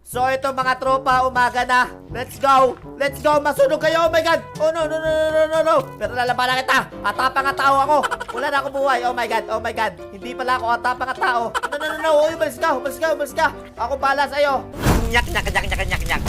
So ito mga tropa, umaga na. Let's go. Let's go. Masunog kayo. Oh my god. Oh no, no, no, no, no, no, no. Pero lalabanan kita. Atapang nga tao ako. Wala na akong buhay. Oh my god. Oh my god. Hindi pala ako atapang nga tao. No, no, no, no. Uy, umalis ka. Umalis ka. Umalis ka. Ako pala sa'yo. Nyak, nyak, nyak, nyak, nyak, nyak.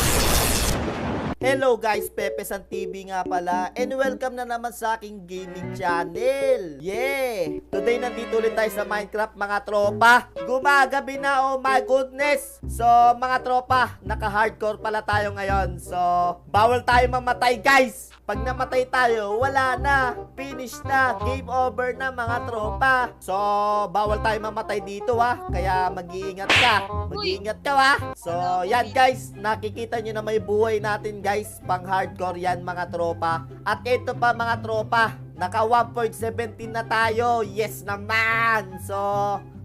Hello guys, Pepe San TV nga pala, and welcome na naman sa aking gaming channel. Yeah! Today nandito ulit tayo sa Minecraft mga tropa. Gumagabi na, oh my goodness. So mga tropa, naka-hardcore pala tayo ngayon. So bawal tayo mamatay guys. Pag namatay tayo, wala na. Finish na. Game over na mga tropa. So, bawal tayo mamatay dito ha. Kaya mag-iingat ka. Mag-iingat ka ha. So, yan guys. Nakikita nyo na may buhay natin guys. Pang hardcore yan mga tropa. At ito pa mga tropa. Naka 1.17 na tayo. Yes naman. So,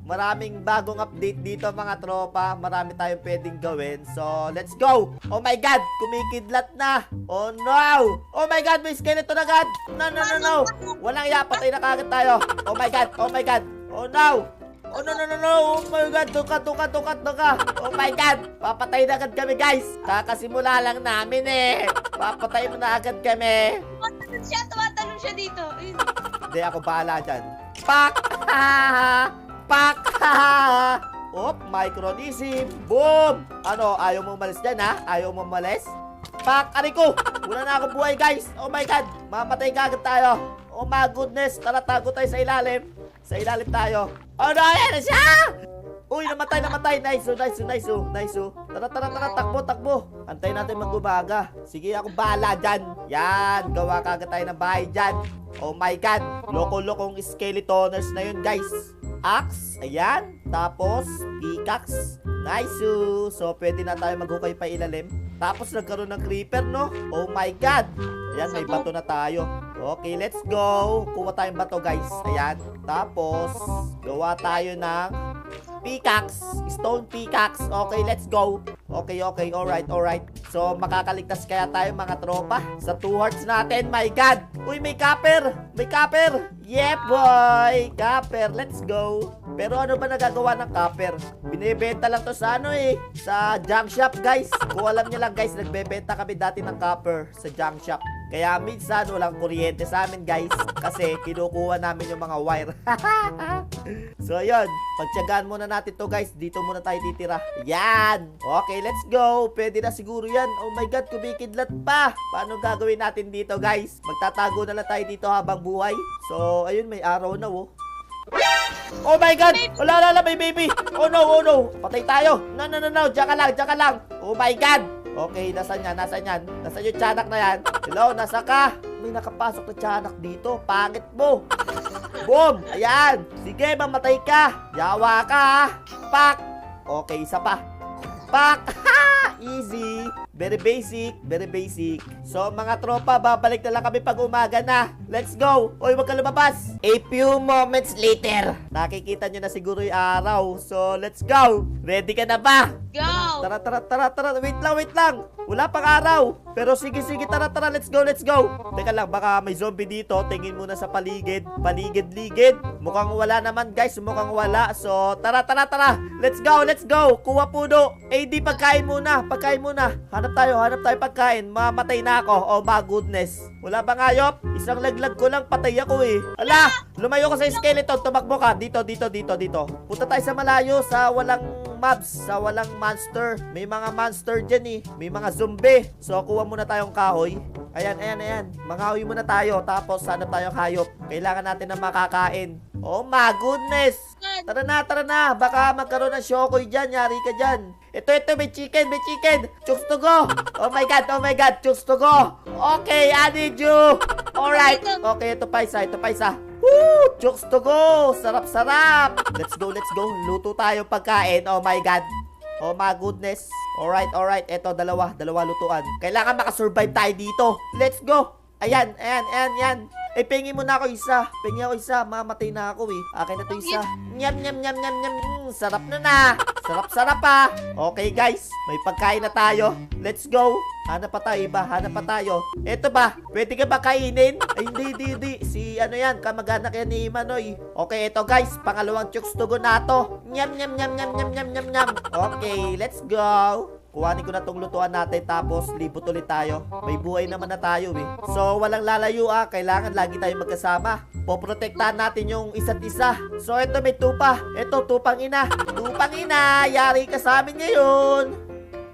maraming bagong update dito mga tropa. Marami tayong pwedeng gawin. So, let's go. Oh my god, kumikidlat na. Oh no. Oh my god, may skeleton agad. No, no, no, no. Walang iya, patay na kagad tayo. Oh my god, oh my god. Oh no. Oh no, no, no, no. Oh my god, tuka. Oh my god, papatay na agad kami guys. Kakasimula lang namin eh. Papatay mo na agad kami. Tumatalon siya dito. Hindi, ako bahala dyan. Pak! Pak! Op, micronism. Boom! Ano, ayaw mo umalis dyan ha? Ayaw mo umalis? Pak! Aray ko! Wala na akong buhay guys. Oh my god! Mamatay kagad tayo. Oh my goodness! Tara, tago tayo sa ilalim. Sa ilalim tayo. Oh no! Ayan na siya! Uy, namatay. Nice. Tara. Takbo. Antayin natin mag-umaga. Sige, ako bahala dyan. Yan, gawa kagad tayo ng bahay dyan. Oh my god! Loko-lokong skeletoners na yun guys. Axe, ayan. Tapos, pickaxe. Nice. So, pwede na tayo maghukay pa ilalim. Tapos, nagkaroon ng creeper, no? Oh my god. Ayan, may bato na tayo. Okay, let's go. Kuha tayong bato, guys. Ayan. Tapos, gawa tayo ng pickaxe. Stone pickaxe. Okay, let's go. Okay. Alright. So, makakaligtas kaya tayo mga tropa sa 2 hearts natin. My god. Uy, may copper. Yeah, boy. Copper. Let's go. Pero ano ba nagagawa ng copper? Binibenta lang to sa sa junk shop, guys. Kung alam niyo lang, guys, nagbebenta kami dati ng copper sa junk shop. Kaya minsan walang kuryente sa amin guys. Kasi kinukuha namin yung mga wire. So ayun, pagtyagaan muna natin to guys. Dito muna tayo titira. Yan. Okay, let's go. Pwede na siguro yan. Oh my god, kumikidlat pa. Paano gagawin natin dito guys? Magtatago na lang tayo dito habang buhay. So ayun, may araw na oh. Oh my god! Wala, may baby! Oh no! Patay tayo! No! Diyan ka lang! Oh my god! Okay, nasan yan? Nasaan yung tiyanak na yan? Hello, nasa ka? May nakapasok na tiyanak dito. Pangit mo! Boom! Ayan! Sige, mamatay ka! Yawa ka ha! Pak! Okay, isa pa. Pak! Easy! Very basic. So mga tropa, babalik na lang kami pag umaga na. Let's go! Uy, wag ka lumabas! A few moments later. Nakikita nyo na siguro yung araw. So, let's go! Ready ka na ba? Go! Tara. Wait lang. Wala pang araw. Pero sige, tara. Let's go. Teka lang, baka may zombie dito. Tingin muna sa paligid. Paligid. Mukhang wala naman, guys. Mukhang wala. So, tara. Let's go. Kuha puno. Di pagkain muna. Hanap tayo pagkain. Mamatay na ako. Oh my goodness. Wala bang hayop? Isang laglag ko lang, patay ako eh. Ala, lumayo ka sa skeleton. Tumakbo ka. Dito. Punta tayo sa malayo, sa walang mobs, sa walang monster. May mga monster dyan eh. May mga zombie. So, kuha muna tayong kahoy. Ayan. Manghahoy muna tayo. Tapos, hanap tayong hayop. Kailangan natin ng makakain. Oh my goodness. Tara na. Baka magkaroon ng shokoy dyan. Yari ka dyan. Ito, may chicken. Chooks to go. Oh my god, chooks to go. Okay, I need you. Alright. Okay, ito pa isa. Woo! Chooks to go. Sarap. Let's go. Luto tayo pagkain. Oh my god. Oh my goodness. Alright. Ito, dalawa lutuan. Kailangan makasurvive tayo dito. Let's go. Ayan. Pengi mo na ako isa. Mamatay na ako eh. Akin na to isa. Nyam. Sarap na. Sarap pa. Okay guys, may pagkain na tayo. Let's go. Hanap pa tayo. Eto ba? Pwede ka ba kainin? Ay, hindi. Si yan, kamag-anak yan ni Manoy. Okay, eto guys, pangalawang chooks to go na to. Nyam. Okay, let's go. Kuhanin ko na tong lutuan natin tapos libot ulit tayo. May buhay naman na tayo eh. So walang lalayo kailangan lagi tayong magkasama. Poprotektahan natin yung isa't isa. So ito may tupa. Ito tupang ina. Tupang ina, yari ka sa amin ngayon.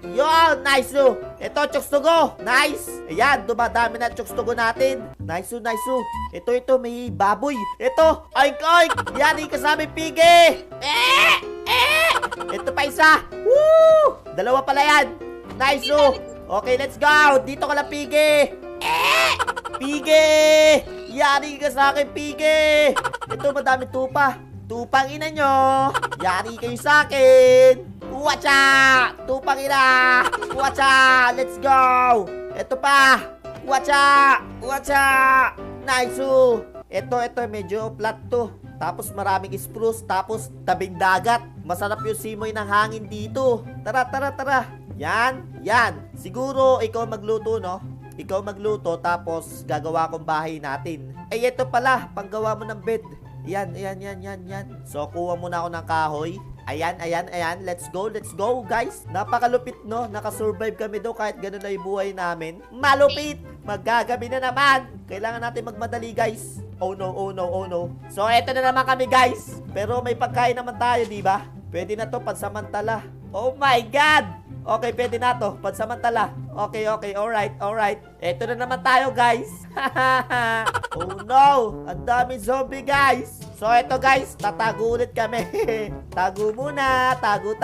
Yon, nice oh. Ito, chokes to go. Nice. Ayan, dumadami na chokes to go natin. Nice oh, nice oh. Ito, may baboy. Ito, oink, oink. Yari ka sa amin, pigi. Ito pa isa. Woo! Dalawa pala yan. Nice oh. Okay, let's go. Dito ka lang, pigi. Pigi. Yari ka sa akin, pigi. Ito, madami tupa. Tupang ina nyo. Yari kayo sa akin. Wacha! Tupang ina! Wacha! Let's go! Ito pa! Wacha! Wacha! Nice! Ito, medyo flat to. Tapos maraming spruce. Tapos tabing dagat. Masarap yung simoy ng hangin dito. Tara! Yan! Siguro ikaw magluto, no? Ikaw magluto tapos gagawa kong bahay natin. Ay, ito pala. Panggawa mo ng bed. Yan. So, kuha muna ako ng kahoy. Ayan. Let's go, guys. Napakalupit, no? Nakasurvive kami do kahit ganun na yung buhay namin. Malupit! Maggagabi na naman. Kailangan natin magmadali, guys. Oh no. So, eto na naman kami, guys. Pero may pagkain naman tayo, di ba? Pwede na to pansamantala. Oh my God! Okay, pwede na to. Pansamantala. Okay. Alright. Eto na naman tayo, guys. Oh no! Ang daming zombie, guys. So, eto, guys. Tatago ulit kami. Tago muna. Tago.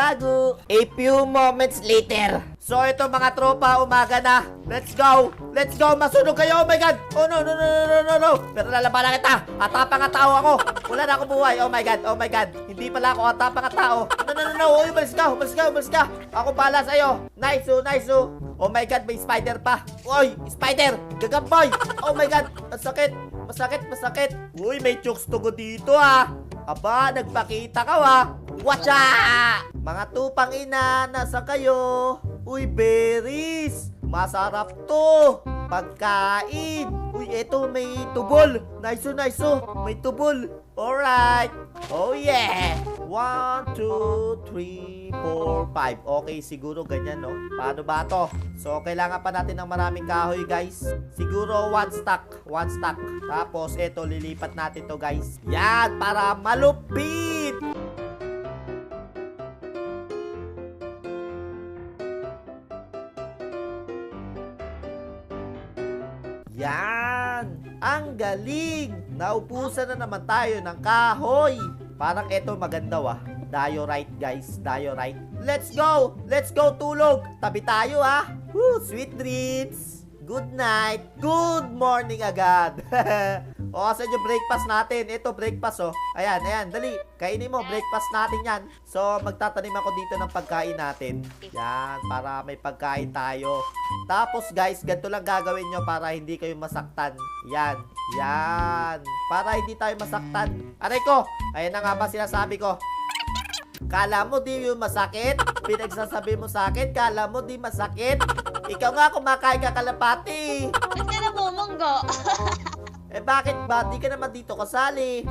A few moments later. So, ito mga tropa, umaga na. Let's go. Masunog kayo. Oh my God. Oh no. Pero lalabanan kita. Atapang nga tao ako. Wala na akong buhay. Oh my God. Hindi pala ako atapang nga tao. No. Uy, umalis ka. Ako pala sa'yo. Nice. Oh my God, may spider pa. Uy, spider. Gagamboy. Oh my God. Masakit. Uy, may chokes to go dito Aba, nagpakita ka Wacha! Mga tupang ina, nasa kayo? Uy, berries. Masarap to. Pagkain. Uy, eto may tubol. Nice. May tubol. Alright. Oh yeah. 1, 2, 3, 4, 5. Okay, siguro ganyan, no? Paano ba to? So, kailangan pa natin ng maraming kahoy, guys. Siguro 1 stack. Tapos, eto, lilipat natin to, guys. Yan, para malupit. Yan! Ang galing! Naubusan na naman tayo ng kahoy. Parang eto maganda Diorite, guys. Diorite. Let's go, tulog. Tabi tayo, Woo, sweet dreams. Good night. Good morning agad. Saan yung breakfast natin? Ito, breakfast, Ayan, dali. Kainin mo, breakfast natin yan. So, magtatanim ako dito ng pagkain natin. Yan, para may pagkain tayo. Tapos, guys, ganito lang gagawin nyo para hindi kayo masaktan. Yan. Para hindi tayo masaktan. Aray ko! Ayan na nga ba sinasabi ko. Kala mo di yung masakit? Pinagsasabi mo sa akin, kala mo di masakit? Ikaw nga kumakain ka kalapati. Ba't ka namumunggo? Bakit ba? Di ka naman dito kasali.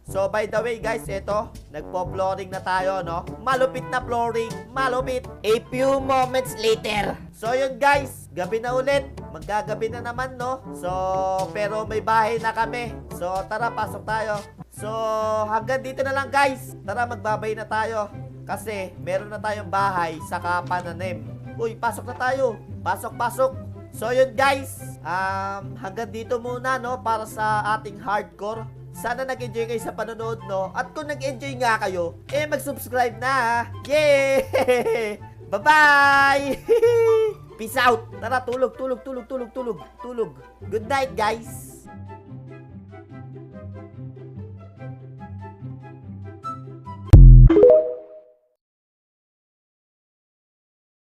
So, by the way, guys, eto, nagpo-flooring na tayo, no? Malupit na flooring. Malupit. A few moments later. So, yun, guys. Gabi na ulit. Maggagabi na naman, no? So, pero may bahay na kami. So, tara, pasok tayo. So, hanggang dito na lang, guys. Tara, magbabay na tayo. Kasi, meron na tayong bahay sa pananim. Uy, pasok na tayo. Pasok. So yun, guys, hanggang dito muna, no, para sa ating hardcore. Sana nag-enjoy kayo sa panonood, no. At kung nag-enjoy nga kayo, mag-subscribe na. Yay! Bye-bye! Peace out. Tara, tulog. Good night, guys.